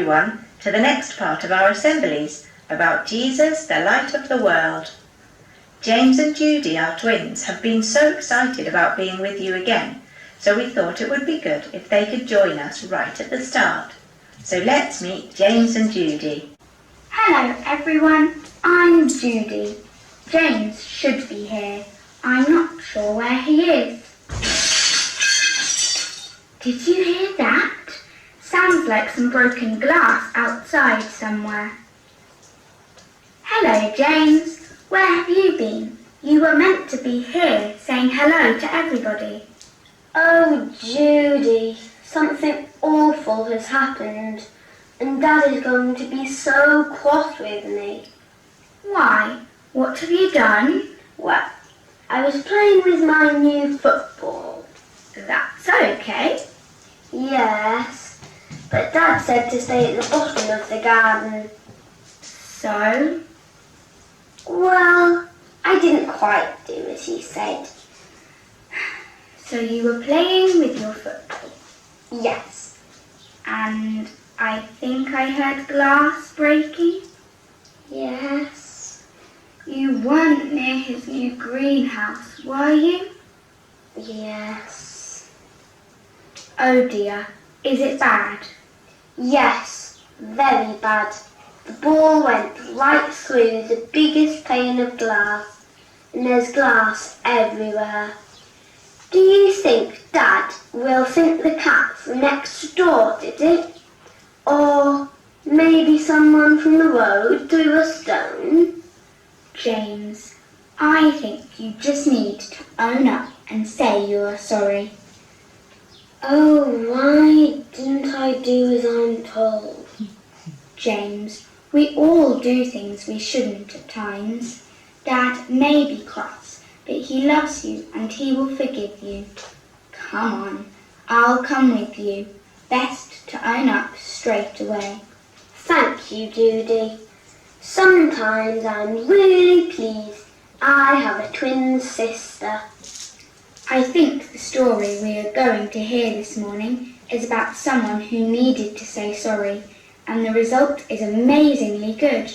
everyone to the next part of our assemblies about Jesus, the light of the world. James and Judy, our twins, have been so excited about being with you again, so we thought it would be good if they could join us right at the start. So let's meet James and Judy. Hello everyone, I'm Judy. James should be here. I'm not sure where he is. Did you hear that? Sounds like some broken glass outside somewhere. Hello James, where have you been? You were meant to be here saying hello to everybody. Oh Judy, something awful has happened and Dad is going to be so cross with me. Why? What have you done? Well, I was playing with my new football. That's okay. Yes, but Dad said to stay at the bottom of the garden. So? Well, I didn't quite do as he said. So you were playing with your football? Yes. And I think I heard glass breaking? Yes. You weren't near his new greenhouse, were you? Yes. Oh dear, is it bad? Yes, very bad. The ball went right through the biggest pane of glass, and there's glass everywhere. Do you think Dad will think the cat from next door did it? Or maybe someone from the road threw a stone? James, I think you just need to own up and say you're sorry. Oh, why didn't I do as I'm told? James, we all do things we shouldn't at times. Dad may be cross, but he loves you and he will forgive you. Come on, I'll come with you. Best to own up straight away. Thank you, Judy. Sometimes I'm really pleased I have a twin sister. I think the story we are going to hear this morning is about someone who needed to say sorry, and the result is amazingly good.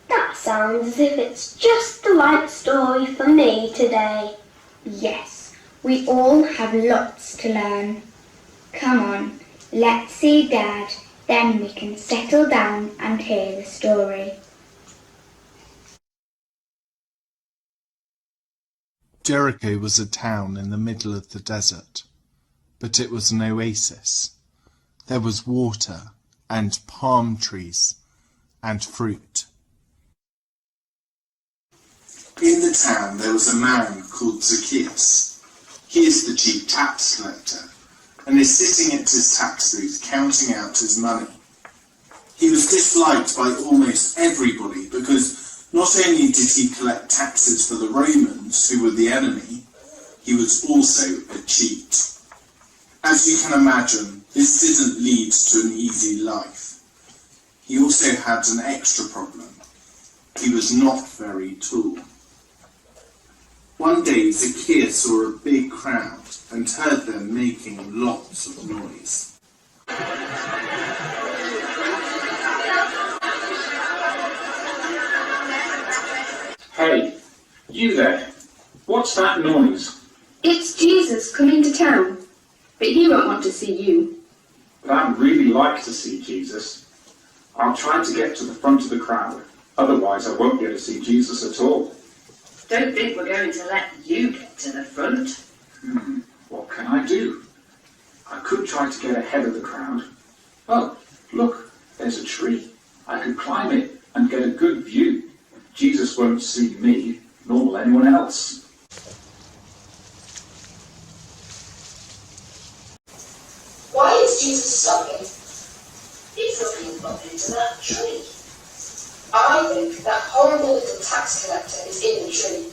That sounds as if it's just the right story for me today. Yes, we all have lots to learn. Come on, let's see Dad, then we can settle down and hear the story. Jericho was a town in the middle of the desert, but it was an oasis. There was water and palm trees and fruit. In the town there was a man called Zacchaeus. He is the chief tax collector and is sitting at his tax booth counting out his money. He was disliked by almost everybody because not only did he collect taxes for the Romans, who were the enemy, he was also a cheat. As you can imagine, this didn't lead to an easy life. He also had an extra problem. He was not very tall. One day Zacchaeus saw a big crowd and heard them making lots of noise. Hey, you there. What's that noise? It's Jesus coming to town, but he won't want to see you. But I'd really like to see Jesus. I'll try to get to the front of the crowd, otherwise I won't be able to see Jesus at all. Don't think we're going to let you get to the front. What can I do? I could try to get ahead of the crowd. Oh, look, there's a tree. I could climb it and get a good view. Jesus won't see me, nor will anyone else. Why is Jesus stopping? He's looking up into that tree. I think that horrible little tax collector is in the tree.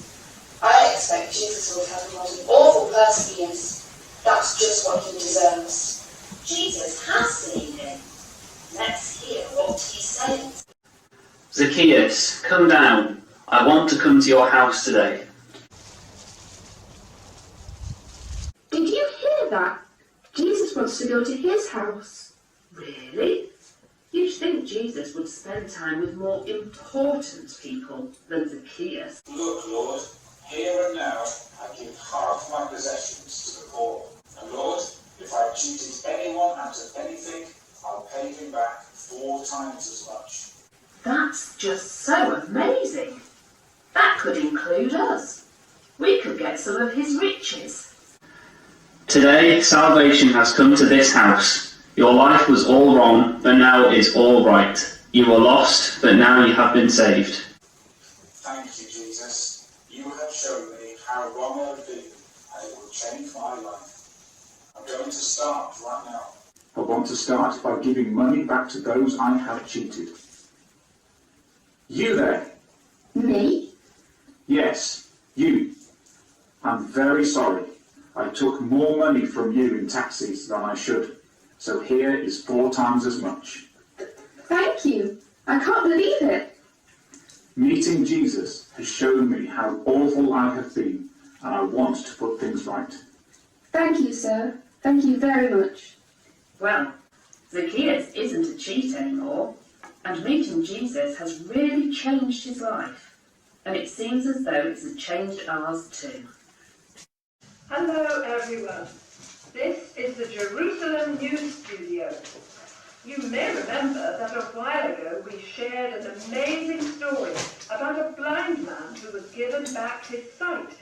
I expect Jesus will tell him what an awful person he is. That's just what he deserves. Jesus has seen him. Let's hear what he says. Zacchaeus, come down. I want to come to your house today. Did you hear that? Jesus wants to go to his house. Really? You'd think Jesus would spend time with more important people than Zacchaeus. Look, Lord, here and now I give half my possessions to the poor. And Lord, if I have cheated anyone out of anything, I'll pay him back 4 times as much. That's just so amazing. That could include us. We could get some of his riches. Today, salvation has come to this house. Your life was all wrong, but now it's all right. You were lost, but now you have been saved. Thank you, Jesus. You have shown me how wrong I've been, and it will change my life. I'm going to start right now. I want to start by giving money back to those I have cheated. You there? Me? Yes, you. I'm very sorry. I took more money from you in taxes than I should. So here is 4 times as much. Thank you. I can't believe it. Meeting Jesus has shown me how awful I have been, and I want to put things right. Thank you, sir. Thank you very much. Well, Zacchaeus isn't a cheat anymore, and meeting Jesus has really changed his life. And it seems as though it's changed ours too. Hello everyone. This is the Jerusalem News Studio. You may remember that a while ago we shared an amazing story about a blind man who was given back his sight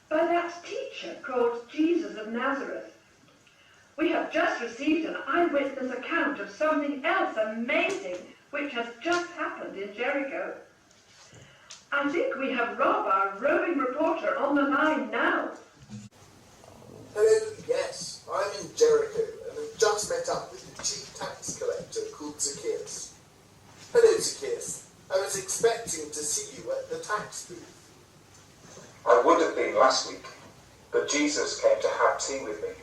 by that teacher called Jesus of Nazareth. We have just received an eyewitness account of something else amazing which has just happened in Jericho. I think we have Rob, our roving reporter, on the line now. Hello, yes, I'm in Jericho and have just met up with the chief tax collector called Zacchaeus. Hello, Zacchaeus. I was expecting to see you at the tax booth. I would have been last week, but Jesus came to have tea with me,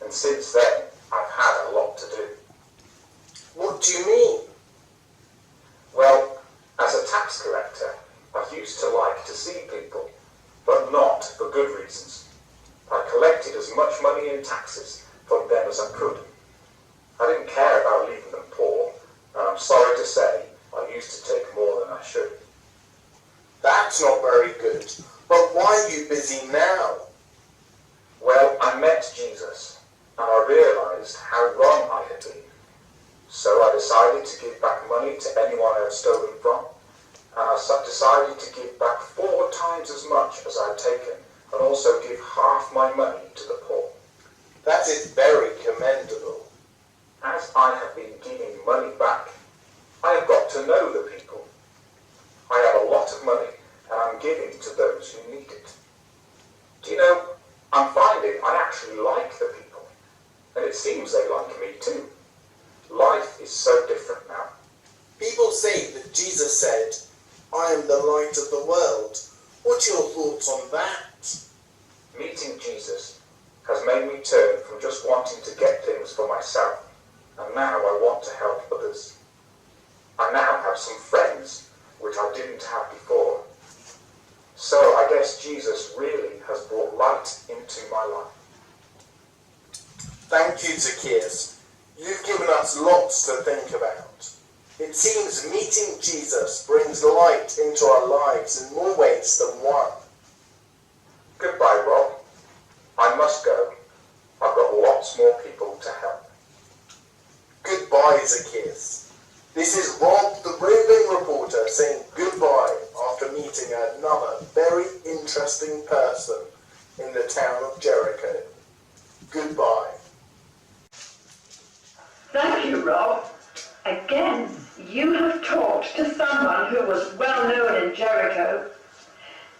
and since then I've had a lot to do. What do you mean? Well, as a tax collector, I used to like to see people, but not for good reasons. I collected as much money in taxes from them as I could. I didn't care about leaving them poor, and I'm sorry to say I used to take more than I should. That's not very good. But why are you busy now? Well, I met Jesus, and I realised how wrong I had been. So I decided to give back money to anyone I had stolen from, and I decided to give back 4 times as much as I had taken, and also give half my money to the poor. That is very commendable. As I have been giving money back, I have got to know the people. I have a lot of money, and I'm giving to those who need it. Do you know, I'm finding I actually like the people, and it seems they like me too. Life is so different now. People say that Jesus said, I am the light of the world. What are your thoughts on that? Meeting Jesus has made me turn from just wanting to get things for myself, and now I want to help others. I now have some friends, which I didn't have before. So I guess Jesus really has brought light into my life. Thank you, Zacchaeus. You've given us lots to think about. It seems meeting Jesus brings light into our lives in more ways than one. Goodbye, Rob. I must go. I've got lots more people to help. Goodbye, Zacchaeus. This is Rob, the roving reporter, saying goodbye after meeting another very interesting person in the town of Jericho. Goodbye. Thank you, Rob. Again, you have talked to someone who was well known in Jericho.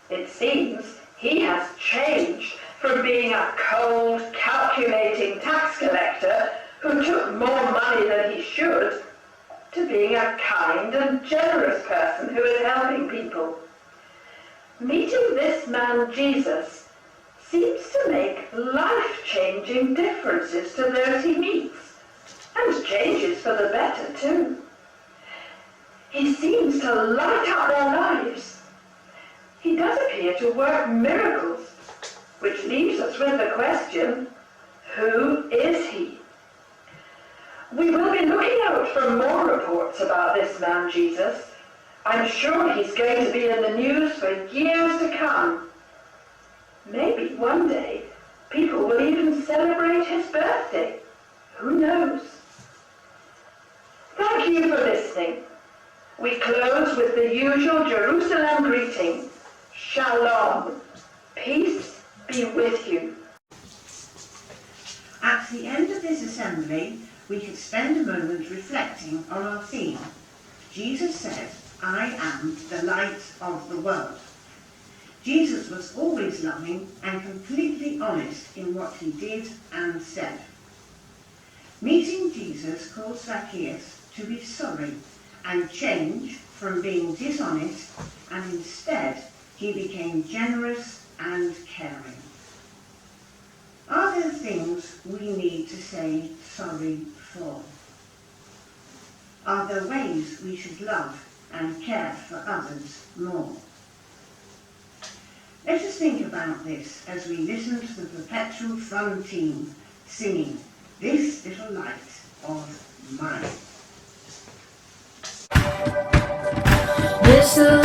It seems he has changed from being a cold, calculating tax collector who took more money than he should, to being a kind and generous person who is helping people. Meeting this man Jesus seems to make life-changing differences to those he meets, and changes for the better too. He seems to light up their lives. He does appear to work miracles, which leaves us with the question, who is he? We will be looking out for more reports about this man Jesus. I'm sure he's going to be in the news for years to come. Maybe one day people will even celebrate his birthday. Who knows? Thank you for listening. We close with the usual Jerusalem greeting. Shalom. Peace be with you. At the end of this assembly, we could spend a moment reflecting on our theme. Jesus said, "I am the light of the world." Jesus was always loving and completely honest in what he did and said. Meeting Jesus caused Zacchaeus to be sorry and change from being dishonest, and instead he became generous and caring. Are there things we need to say sorry for? Are there ways we should love and care for others more? Let us think about this as we listen to the Perpetual Fun team singing "This Little Light of Mine." This little